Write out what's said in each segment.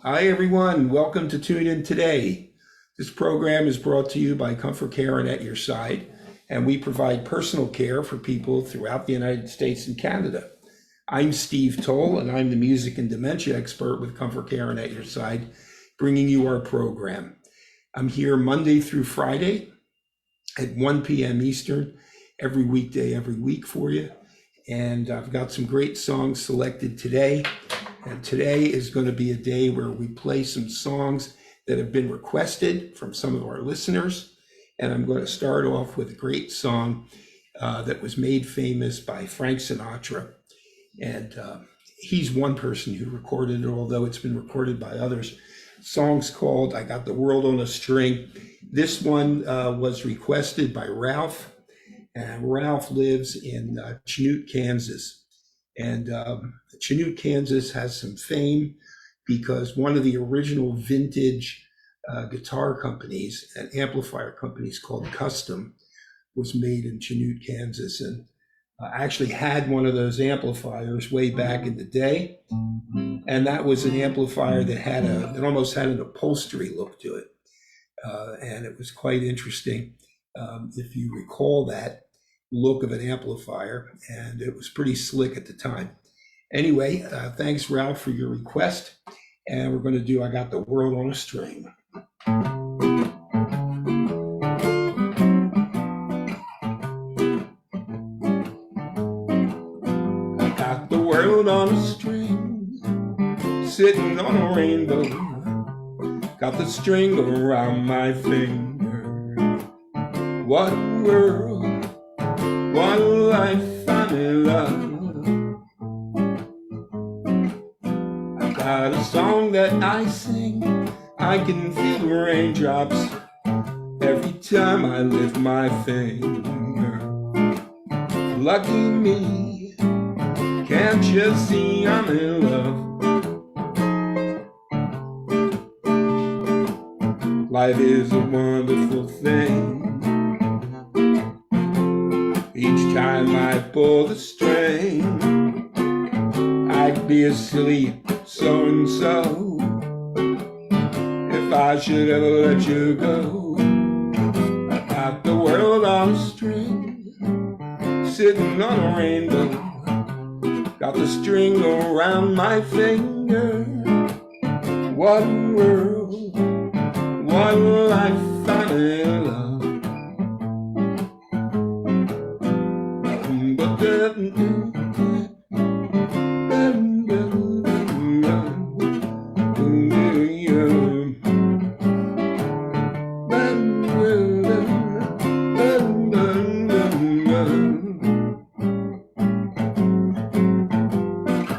Hi, everyone. Welcome to Tune In Today. This program is brought to you by ComForCare and At Your Side, and we provide personal care for people throughout the United States and Canada. I'm Steve Toll, and I'm the music and dementia expert with ComForCare and At Your Side, bringing you our program. I'm here Monday through Friday at 1 p.m. Eastern, every weekday, every week for you. And I've got some great songs selected today. And today is going to be a day where we play some songs that have been requested from some of our listeners. And I'm going to start off with a great song that was made famous by Frank Sinatra. And he's one person who recorded it, although it's been recorded by others. Song's called I Got the World on a String. This one was requested by Ralph. And Ralph lives in Chanute, Kansas. And Chanute, Kansas has some fame because one of the original vintage guitar companies and amplifier companies called Custom was made in Chanute, Kansas. And I actually had one of those amplifiers way back in the day. And that was an amplifier that it almost had an upholstery look to it. And it was quite interesting if you recall that look of an amplifier, and it was pretty slick at the time. Anyway, thanks, Ralph, for your request. And we're going to do I Got the World on a String. I got the world on a string, sitting on a rainbow. Got the string around my finger. What a world, what a life, I'm in love. I got a song that I sing, I can feel the raindrops every time I lift my finger. Lucky me, can't you see I'm in love? Life is a wonderful thing. Each time I pull the string, I'd be asleep so-and-so if I should ever let you go. I got the world on a string, sitting on a rainbow. Got the string around my finger. What a world, what a life, I'm in love.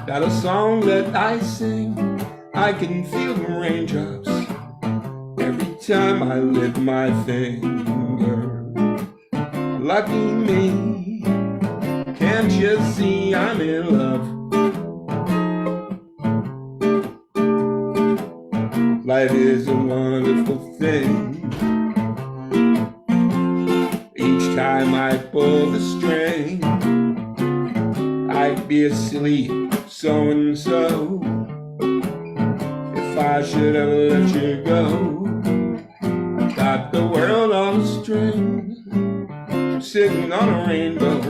Got a song that I sing, I can feel the raindrops every time I lift my finger. Lucky me, can't you see I'm in love? Life is a wonderful thing. Each time I pull the string, I'd be asleep so-and-so if I should ever let you go. I got the world on a string, sitting on a rainbow.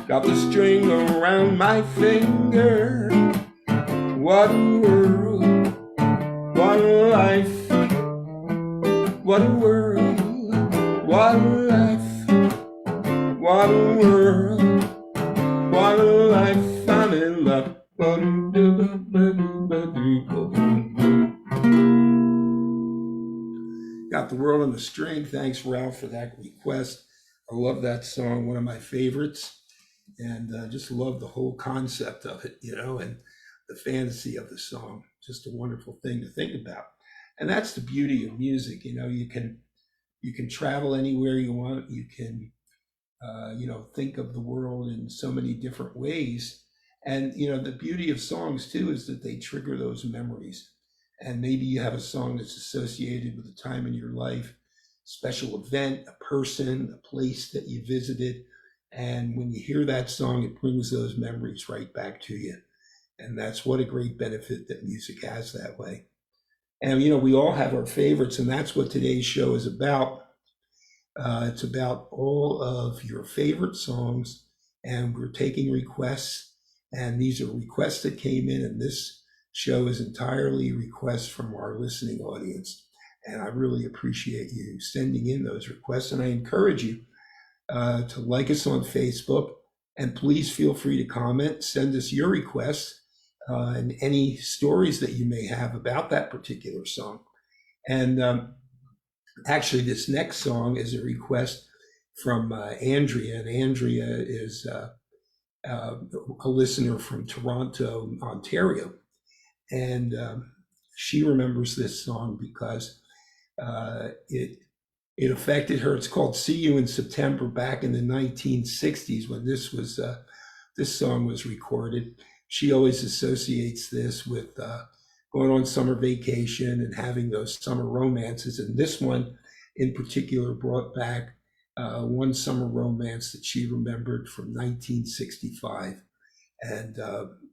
Got the string around my finger. What a world, what a life, what a world, what a life, what a world, what a life, I'm in love. Got the World on the String. Thanks, Ralph, for that request. I love that song, one of my favorites, and just love the whole concept of it, and the fantasy of the song. Just a wonderful thing to think about. And that's the beauty of music. You can travel anywhere you want. You can think of the world in so many different ways. And the beauty of songs too is that they trigger those memories. And maybe you have a song that's associated with a time in your life, special event, a person, a place that you visited. And when you hear that song, it brings those memories right back to you. And that's what a great benefit that music has that way. And, we all have our favorites, and that's what today's show is about. It's about all of your favorite songs, and we're taking requests. And these are requests that came in, and this show is entirely requests from our listening audience. And I really appreciate you sending in those requests. And I encourage you to like us on Facebook, and please feel free to comment, send us your requests and any stories that you may have about that particular song. And actually, this next song is a request from Andrea, and Andrea is a listener from Toronto, Ontario. And she remembers this song because it affected her. It's called "See You in September." Back in the 1960s, when this song was recorded, she always associates this with going on summer vacation and having those summer romances. And this one in particular brought back one summer romance that she remembered from 1965. And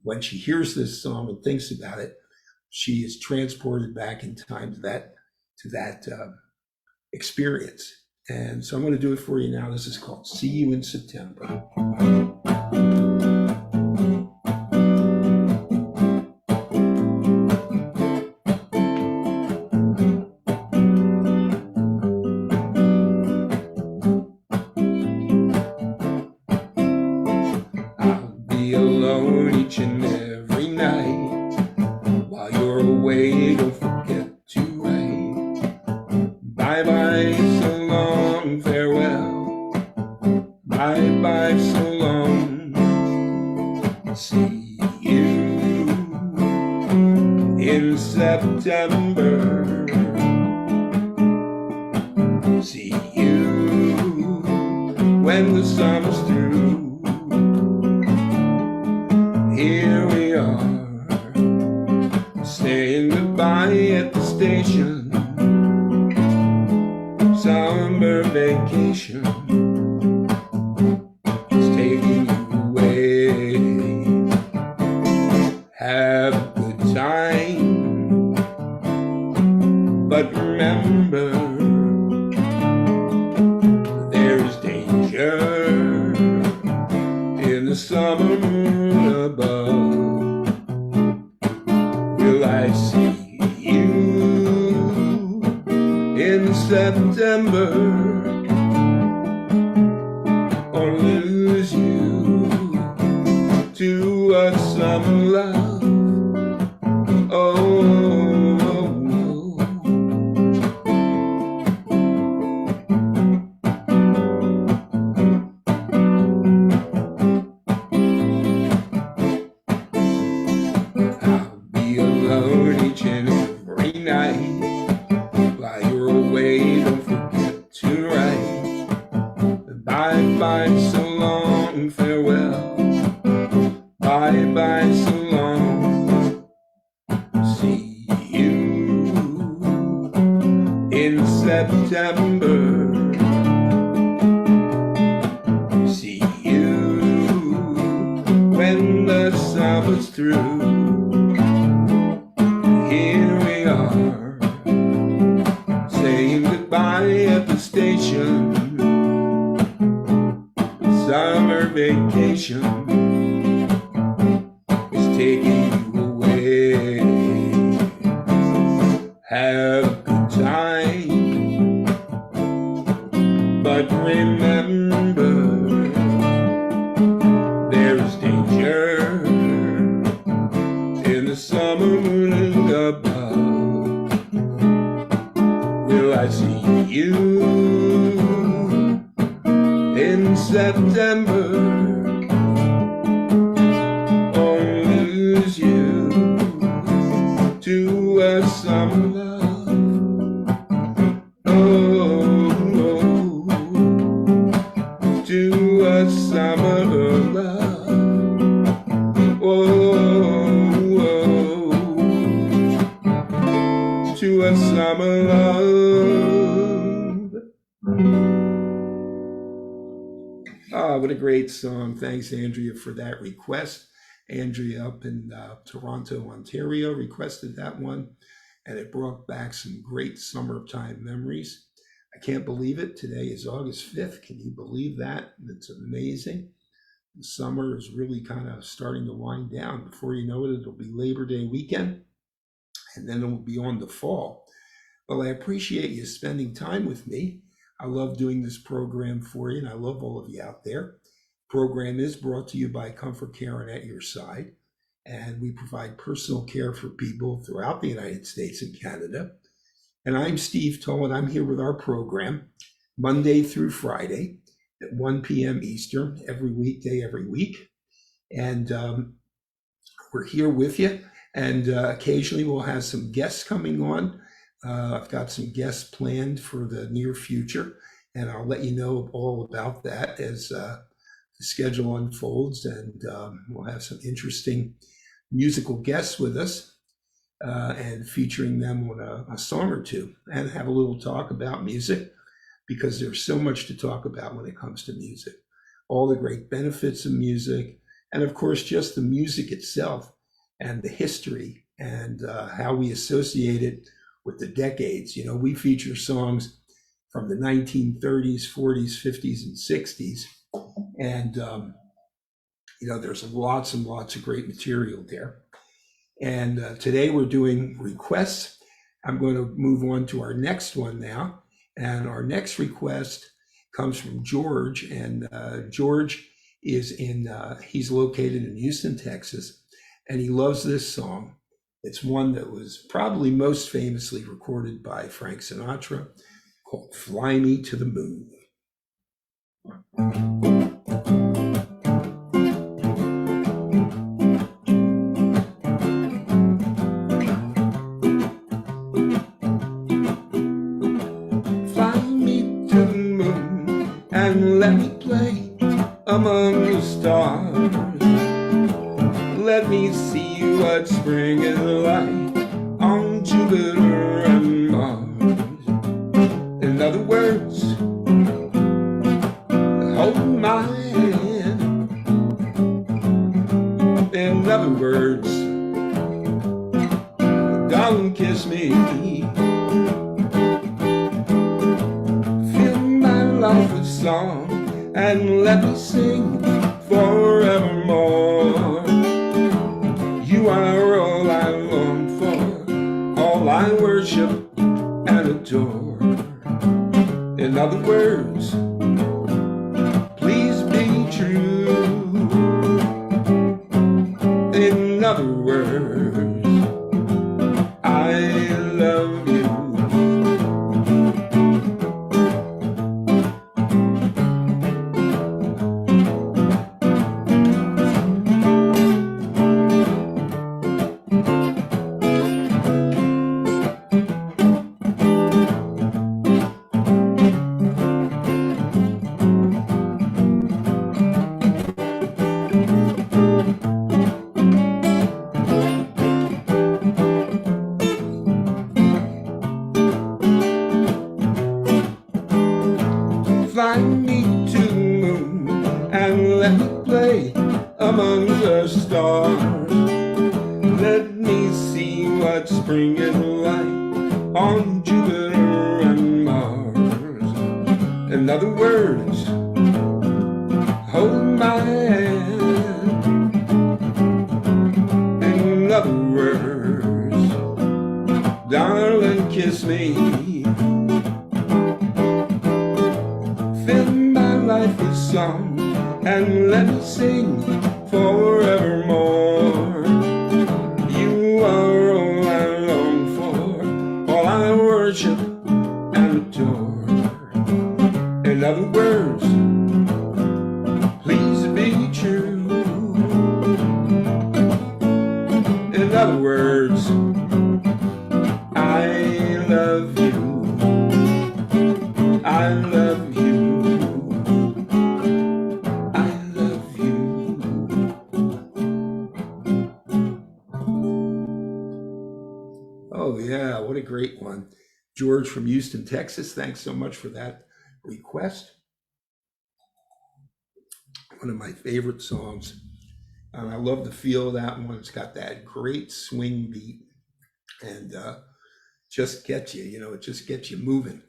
when she hears this song and thinks about it, she is transported back in time to that experience. And so I'm going to do it for you now. This is called "See You in September." I'll be alone each and every night. While you're away, don't forget to write. Bye-bye, so long, farewell. Bye-bye, so long. See you in September. See you when the summer's through. Here we are, saying goodbye at the station. Summer vacation is taking you away. Have a good time, but remember, there's danger in the summer moon above. Will I see you in September, or lose you to a summer love? Oh, oh, oh. I'll be alone each and every night. While you're away, don't forget to write. Bye-bye, so long, farewell. Bye-bye, so long. See you in September. See you when the summer's through. Here we are, saying goodbye at the station. Summer vacation is taking you away. Have a good time, but remember, there's danger in the summer moon above. Will I see you in September, or lose you to a summer love? Oh, oh, to a summer love. Oh, oh, to a summer love. Ah, what a great song. Thanks, Andrea, for that request. Andrea up in Toronto, Ontario, requested that one, and it brought back some great summertime memories. I can't believe it. Today is August 5th. Can you believe that? It's amazing. The summer is really kind of starting to wind down. Before you know it, it'll be Labor Day weekend, and then it will be on to fall. Well, I appreciate you spending time with me. I love doing this program for you, and I love all of you out there. Program is brought to you by ComForCare and At Your Side, and we provide personal care for people throughout the United States and Canada. And I'm Steve Toll, and I'm here with our program Monday through Friday at 1 p.m. Eastern, every weekday, every week. And we're here with you, and occasionally we'll have some guests coming on. I've got some guests planned for the near future, and I'll let you know all about that as the schedule unfolds, and we'll have some interesting musical guests with us and featuring them on a song or two, and have a little talk about music, because there's so much to talk about when it comes to music. All the great benefits of music, and of course, just the music itself and the history and how we associate it with the decades. You know, we feature songs from the 1930s, 40s, 50s, and 60s. And, you know, there's lots and lots of great material there. And today we're doing requests. I'm going to move on to our next one now. And our next request comes from George. And George is he's located in Houston, Texas. And he loves this song. It's one that was probably most famously recorded by Frank Sinatra, called Fly Me to the Moon. Fly me to the moon and let me play among the stars. Let me see what spring is like on Jupiter and Mars. In other words, hold my hand. In other words, darling, kiss me. Fill my life with song and let me sing forevermore. You are all I long for, all I worship and adore. In other words, please be true. In other words, I love you. Fly me to the moon and let me play among the stars. Let me see what spring is like on Jupiter and Mars. In other words, hold my hand. In other words, darling, kiss me. Fill my life with song and let me sing forevermore. You are all I long for, all I worship and adore. In other words, please be true. In other words, I love you. I love you. Oh, yeah, what a great one. George from Houston, Texas, thanks so much for that request. One of my favorite songs. And I love the feel of that one. It's got that great swing beat and just gets you, it just gets you moving.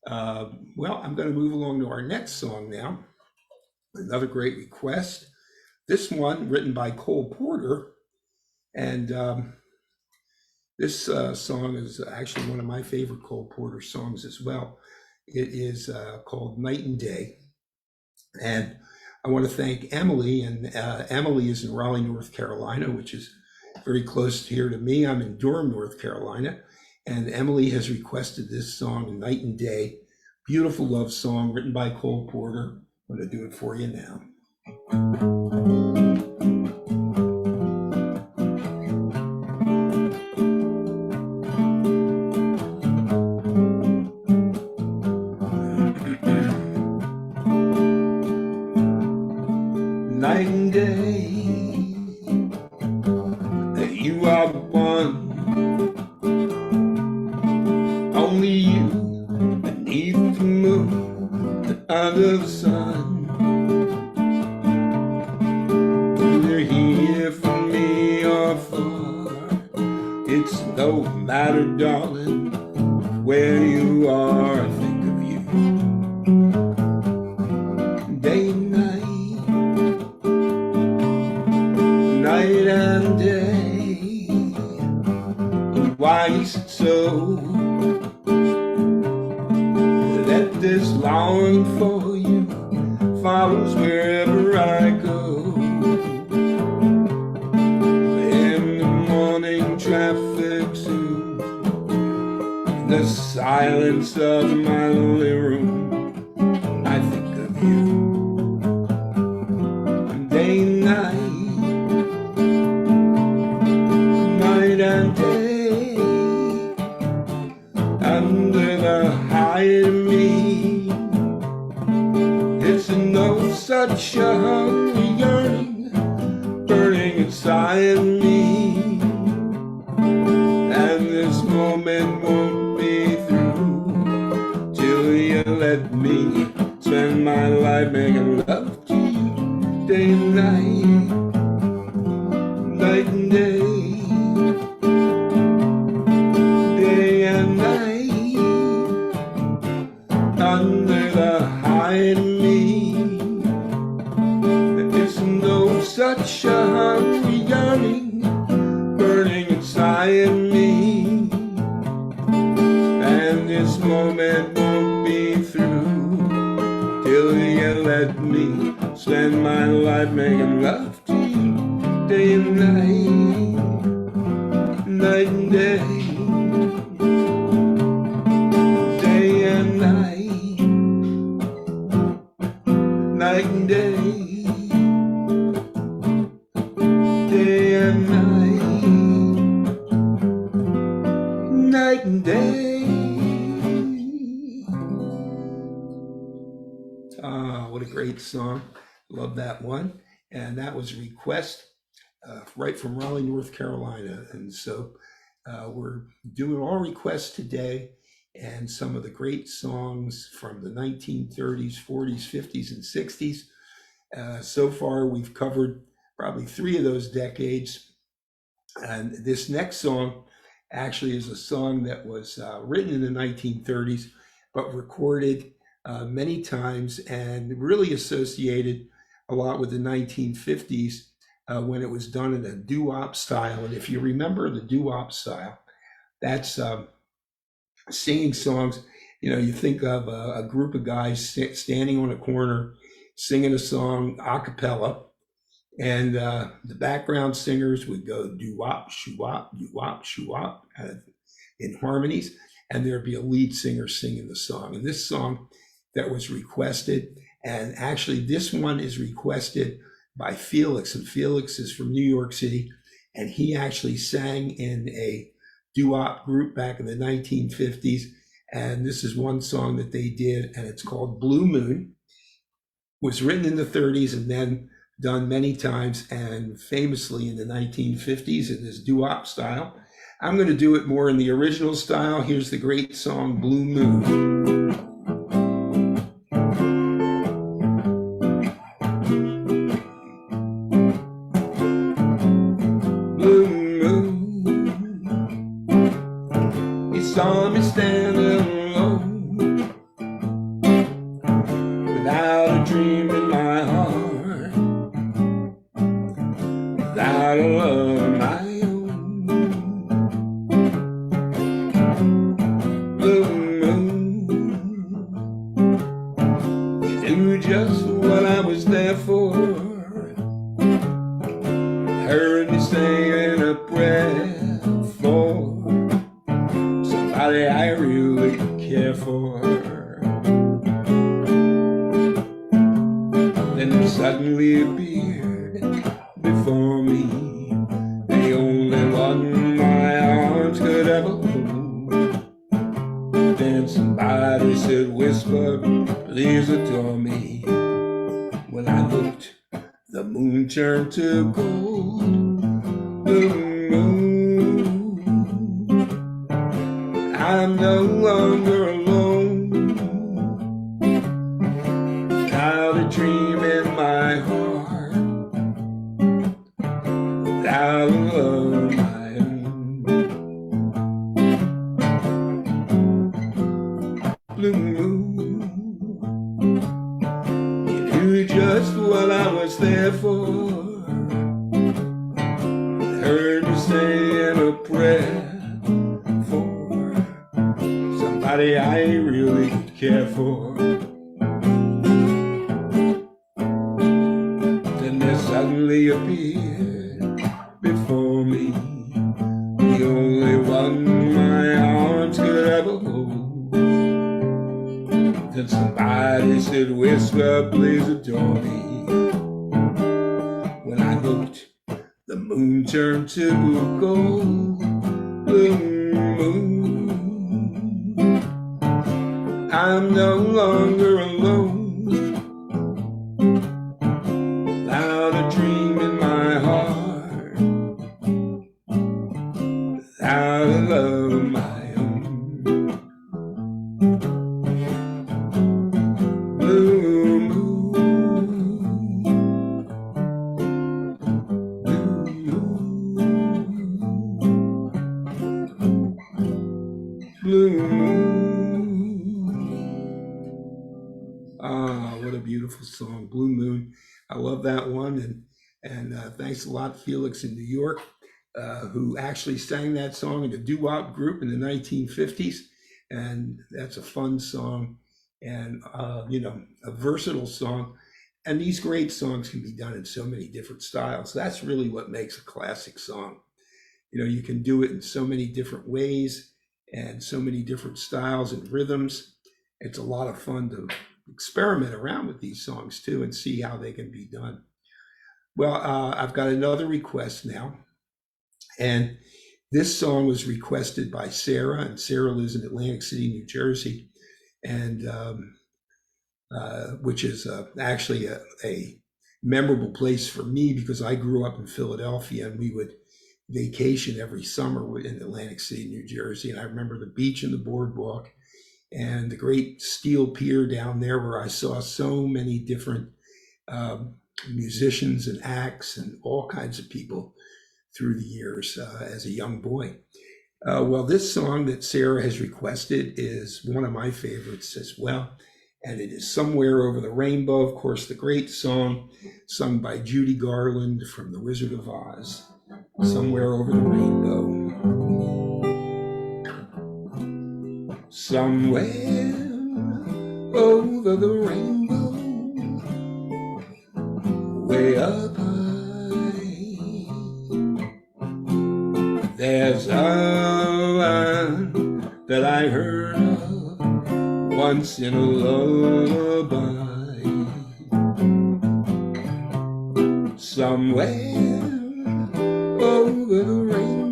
Well, I'm going to move along to our next song now. Another great request. This one written by Cole Porter. And this song is actually one of my favorite Cole Porter songs as well. It is called Night and Day. And I want to thank Emily. And Emily is in Raleigh, North Carolina, which is very close here to me. I'm in Durham, North Carolina. And Emily has requested this song, Night and Day. Beautiful love song written by Cole Porter. I'm going to do it for you now. Night and day, you are the one, only you beneath the moon, under the sun. You're here for me or far, it's no matter, darling, where you are. I think of you day and night. Night and day, why is it so that this longing for you follows wherever I go? In the morning traffic soon, in the silence of my lonely room, I think of you day and night. And day, under the hide of me, it's no such a hungry yearning burning inside me, and this moment won't be through till you let me spend my life making love to you day and night, night and day. Under the hide of me, it's no such a hungry yearning burning inside me, and this moment won't be through till you let me spend my life making love to you day and night, night and day. Night and day, day and night, night and day. Ah, what a great song. Love that one. And that was a request right from Raleigh, North Carolina. And so we're doing all requests today. And some of the great songs from the 1930s, 40s, 50s, and 60s. So far, we've covered probably 3 of those decades. And this next song actually is a song that was written in the 1930s, but recorded many times and really associated a lot with the 1950s when it was done in a doo-wop style. And if you remember the doo-wop style, that's singing songs, you think of a group of guys standing on a corner singing a song a cappella, and the background singers would go doo-wop, shoo-wop, doo-wop, shoo-wop in harmonies, and there'd be a lead singer singing the song. And this song that was requested, and actually this one is requested by Felix, and Felix is from New York City, and he actually sang in a doo-wop group back in the 1950s, and this is one song that they did, and it's called Blue Moon. It was written in the 30s and then done many times, and famously in the 1950s in this doo-wop style. I'm going to do it more in the original style. Here's the great song Blue Moon. without a love of my own. Blue moon, you knew just what I was there for. Heard me saying a prayer for somebody I really care for. Then there suddenly appeared before me the only one my arms could ever hold. Then somebody said, whisper, please adore me. When I looked, the moon turned to gold. The moon, I'm no longer alone. Without a dream in my heart, without a love of my own. Blue moon, you knew just what I was there for. Heard you saying a prayer for somebody I really care for. Then there suddenly appeared before me the only one my arms could ever hold. Then somebody said, whisper, please adore me. When I looked, the moon turned to gold. Blue moon, I'm no longer alone. Without a dream in my heart, without a love of my own. Blue moon, blue moon. Ah, what a beautiful song, Blue Moon. I love that one, and thanks a lot, Felix in New York, who actually sang that song in a doo-wop group in the 1950s, and that's a fun song, and a versatile song. And these great songs can be done in so many different styles. That's really what makes a classic song. You can do it in so many different ways and so many different styles and rhythms. It's a lot of fun to experiment around with these songs too and see how they can be done. Well, I've got another request now, and this song was requested by Sarah, and Sarah lives in Atlantic City, New Jersey, and which is actually a memorable place for me because I grew up in Philadelphia, and we would vacation every summer in Atlantic City, New Jersey. And I remember the beach and the boardwalk and the great steel pier down there where I saw so many different musicians and acts and all kinds of people through the years as a young boy. Well, this song that Sarah has requested is one of my favorites as well. And it is Somewhere Over the Rainbow, of course, the great song sung by Judy Garland from The Wizard of Oz. Somewhere over the rainbow. Somewhere over the rainbow, way up high, there's a land that I heard of once in a lullaby. Somewhere over the rainbow,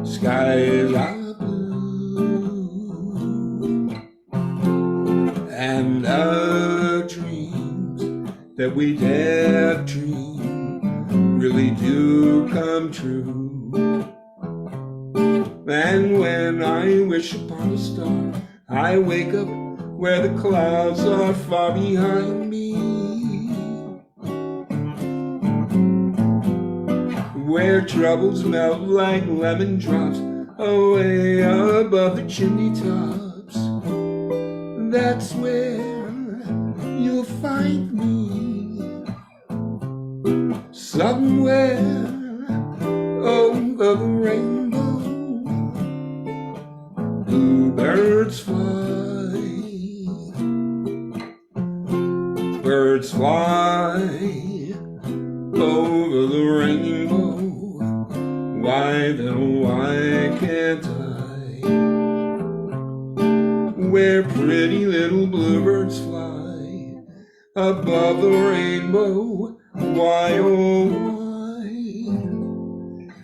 skies are blue, and our dreams that we dare dream really do come true. And when I wish upon a star, I wake up where the clouds are far behind me, where troubles melt like lemon drops away above the chimney tops. That's where you'll find me, Somewhere over the rainbow, bluebirds fly. Birds fly over the rainbow. Why then, why can't I? Where pretty little bluebirds fly above the rainbow. Why, oh, why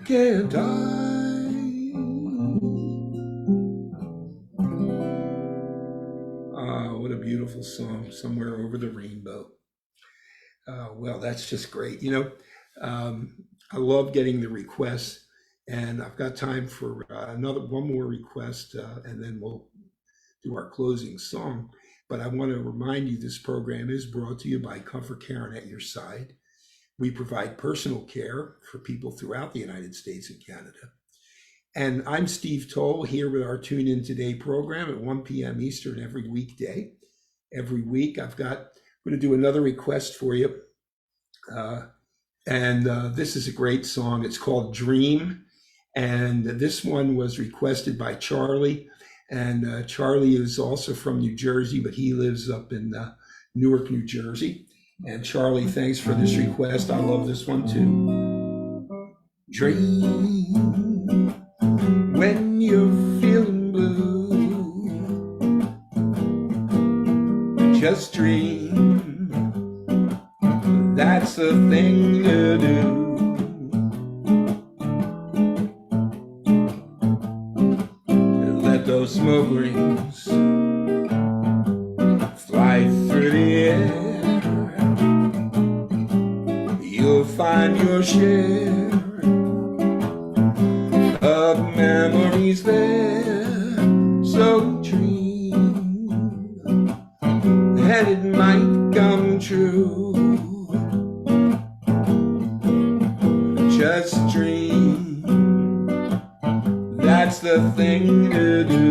can't I? Ah, what a beautiful song, Somewhere Over the Rainbow. Well, that's just great. I love getting the requests, and I've got time for one more request, and then we'll do our closing song. But I want to remind you this program is brought to you by ComForCare and At Your Side. We provide personal care for people throughout the United States and Canada. And I'm Steve Toll here with our Tune In Today program at 1 p.m. Eastern every weekday. Every week I'm going to do another request for you. This is a great song. It's called Dream. And this one was requested by Charlie. And Charlie is also from New Jersey, but he lives up in Newark, New Jersey. And Charlie, thanks for this request. I love this one too. Dream when you're feeling blue. Just dream. That's the thing to do. Let those smoke rings fly through the air. You'll find your share of memories there. So dream that it might come true. Just dream. That's the thing to do.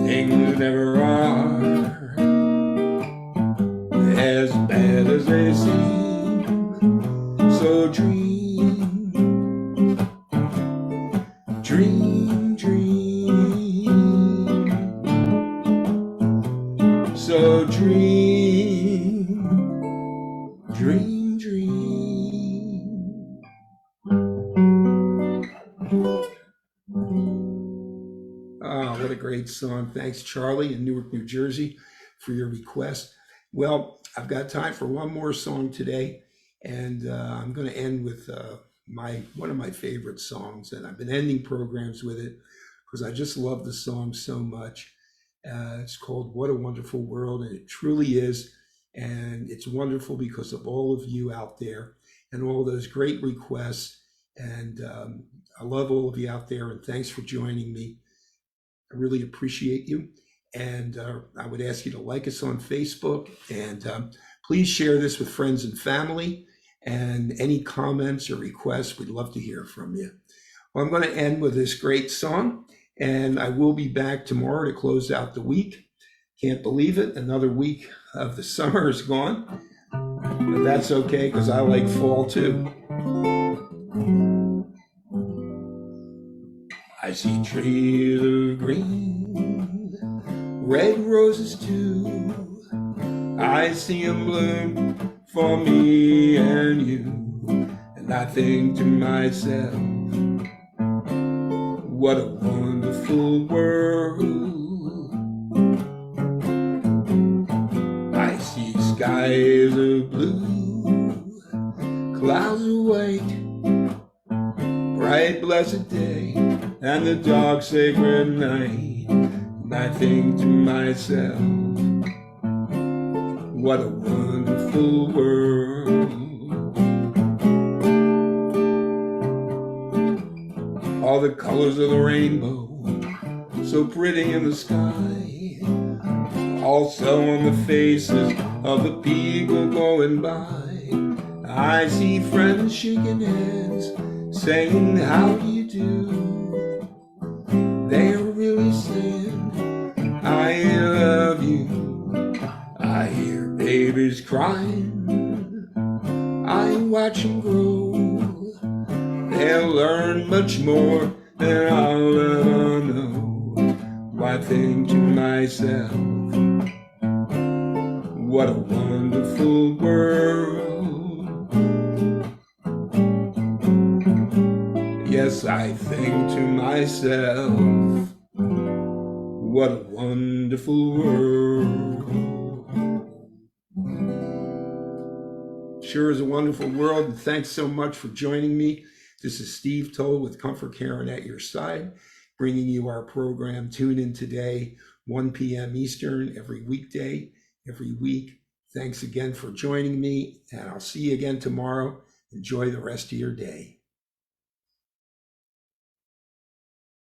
Things never are as bad as they seem. So dream, dream, dream. So dream, dream, dream. Ah, what a great song. Thanks, Charlie in Newark, New Jersey, for your request. Well, I've got time for one more song today, and I'm going to end with one of my favorite songs, and I've been ending programs with it because I just love the song so much. It's called What a Wonderful World, and it truly is, and it's wonderful because of all of you out there and all those great requests, and I love all of you out there, and thanks for joining me. I really appreciate you. And I would ask you to like us on Facebook, and please share this with friends and family. And any comments or requests, we'd love to hear from you. Well, I'm going to end with this great song, and I will be back tomorrow to close out the week. Can't believe it. Another week of the summer is gone. But that's okay, because I like fall too. I see trees of green, red roses too. I see them bloom for me and you. And I think to myself, what a wonderful world. I see skies of blue, clouds of white, bright blessed day, and the dark sacred night. And I think to myself, what a wonderful world. All the colors of the rainbow, so pretty in the sky, also on the faces of the people going by. I see friends shaking hands, saying, how do you do? They're really saying, I love you. is crying, I watch them grow. They'll learn much more than I'll ever know. I think to myself, what a wonderful world. Yes, I think to myself, what a wonderful world. Sure is a wonderful world, and thanks so much for joining me. This is Steve Toll with ComForCare and At Your Side, bringing you our program Tune In Today, 1 p.m. Eastern, every weekday, every week. Thanks again for joining me, and I'll see you again tomorrow. Enjoy the rest of your day.